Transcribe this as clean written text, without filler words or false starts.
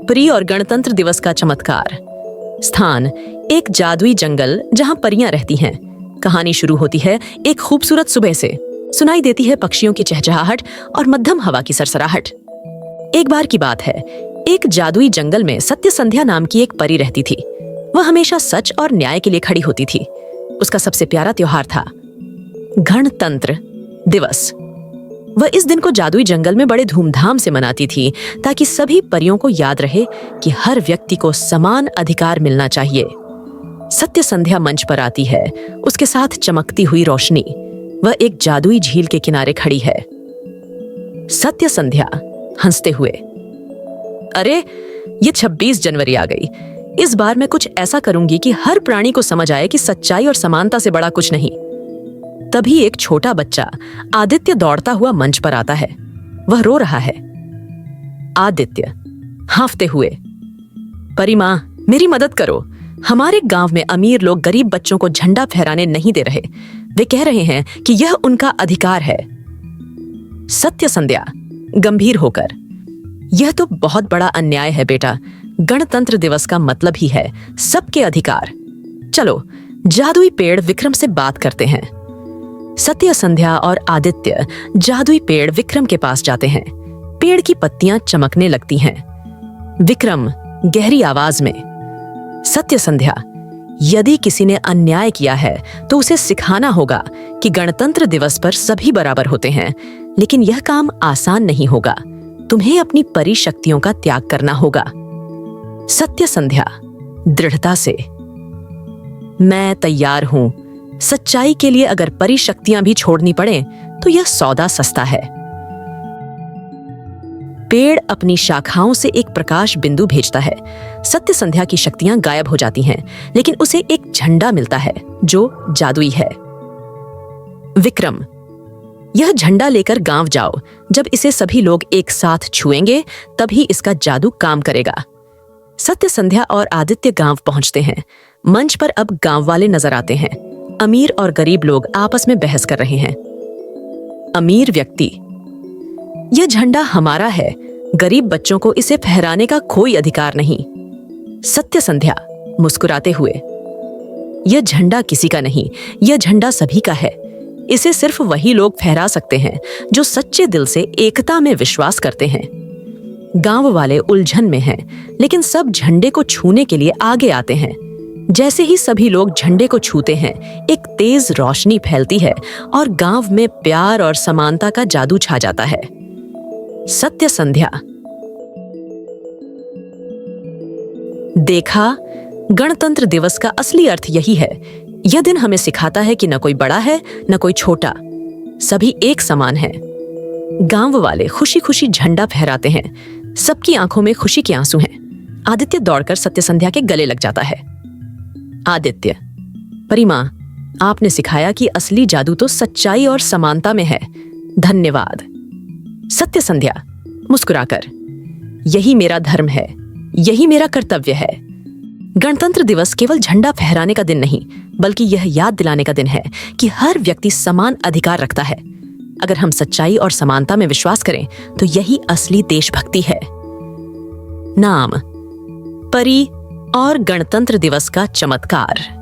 परी और गणतंत्र दिवस का चमत्कार। स्थान एक जादुई जंगल जहां परियां रहती हैं। कहानी शुरू होती है एक खूबसूरत सुबह से। सुनाई देती है पक्षियों की चहचहाहट और मध्यम हवा की सरसराहट। एक बार की बात है, एक जादुई जंगल में सत्य संध्या नाम की एक परी रहती थी। वह हमेशा सच और न्याय के लिए खड़ी होती थी। उसका सबसे प्यारा त्योहार था गणतंत्र दिवस। वह इस दिन को जादुई जंगल में बड़े धूमधाम से मनाती थी ताकि सभी परियों को याद रहे कि हर व्यक्ति को समान अधिकार मिलना चाहिए। सत्य संध्या मंच पर आती है, उसके साथ चमकती हुई रोशनी। वह एक जादुई झील के किनारे खड़ी है। सत्य संध्या हंसते हुए, अरे ये 26 जनवरी आ गई। इस बार मैं कुछ ऐसा करूंगी कि हर प्राणी को समझ आए कि सच्चाई और समानता से बड़ा कुछ नहीं। तभी एक छोटा बच्चा आदित्य दौड़ता हुआ मंच पर आता है। वह रो रहा है। आदित्य हांफते हुए, परी मां, मेरी मदद करो। हमारे गांव में अमीर लोग गरीब बच्चों को झंडा फहराने नहीं दे रहे। वे कह रहे हैं कि यह उनका अधिकार है। सत्य संध्या गंभीर होकर, यह तो बहुत बड़ा अन्याय है बेटा। गणतंत्र दिवस का मतलब ही है सबके अधिकार। चलो जादुई पेड़ विक्रम से बात करते हैं। सत्य संध्या और आदित्य जादुई पेड़ विक्रम के पास जाते हैं। पेड़ की पत्तियां चमकने लगती हैं। विक्रम गहरी आवाज में, सत्य संध्या, यदि किसी ने अन्याय किया है तो उसे सिखाना होगा कि गणतंत्र दिवस पर सभी बराबर होते हैं। लेकिन यह काम आसान नहीं होगा। तुम्हें अपनी परी शक्तियों का त्याग करना होगा। सत्य संध्या दृढ़ता से, मैं तैयार हूं। सच्चाई के लिए अगर परी शक्तियां भी छोड़नी पड़े तो यह सौदा सस्ता है। पेड़ अपनी शाखाओं से एक प्रकाश बिंदु भेजता है। सत्य संध्या की शक्तियां गायब हो जाती हैं, लेकिन उसे एक झंडा मिलता है जो जादुई है। विक्रम, यह झंडा लेकर गांव जाओ। जब इसे सभी लोग एक साथ छुएंगे तभी इसका जादू काम करेगा। सत्य संध्या और आदित्य गांव पहुंचते हैं। मंच पर अब गांव वाले नजर आते हैं। अमीर और गरीब लोग आपस में बहस कर रहे हैं। अमीर व्यक्ति, यह झंडा हमारा है। गरीब बच्चों को इसे फहराने का कोई अधिकार नहीं। सत्य संध्या मुस्कुराते हुए, यह झंडा किसी का नहीं, यह झंडा सभी का है। इसे सिर्फ वही लोग फहरा सकते हैं जो सच्चे दिल से एकता में विश्वास करते हैं। गांव वाले उलझन में हैं, लेकिन सब झंडे को छूने के लिए आगे आते हैं। जैसे ही सभी लोग झंडे को छूते हैं, एक तेज रोशनी फैलती है और गांव में प्यार और समानता का जादू छा जाता है। सत्य संध्या, देखा, गणतंत्र दिवस का असली अर्थ यही है। यह दिन हमें सिखाता है कि न कोई बड़ा है न कोई छोटा, सभी एक समान हैं। गांव वाले खुशी खुशी झंडा फहराते हैं। सबकी आंखों में खुशी के आंसू हैं। आदित्य दौड़कर सत्य संध्या के गले लग जाता है। आदित्य, परी मां, आपने सिखाया कि असली जादू तो सच्चाई और समानता में है। धन्यवाद। सत्य संध्या मुस्कुराकर, यही मेरा धर्म है, यही मेरा कर्तव्य है। गणतंत्र दिवस केवल झंडा फहराने का दिन नहीं, बल्कि यह याद दिलाने का दिन है कि हर व्यक्ति समान अधिकार रखता है। अगर हम सच्चाई और समानता में विश्वास करें तो यही असली देशभक्ति है। नाम, परी और गणतंत्र दिवस का चमत्कार।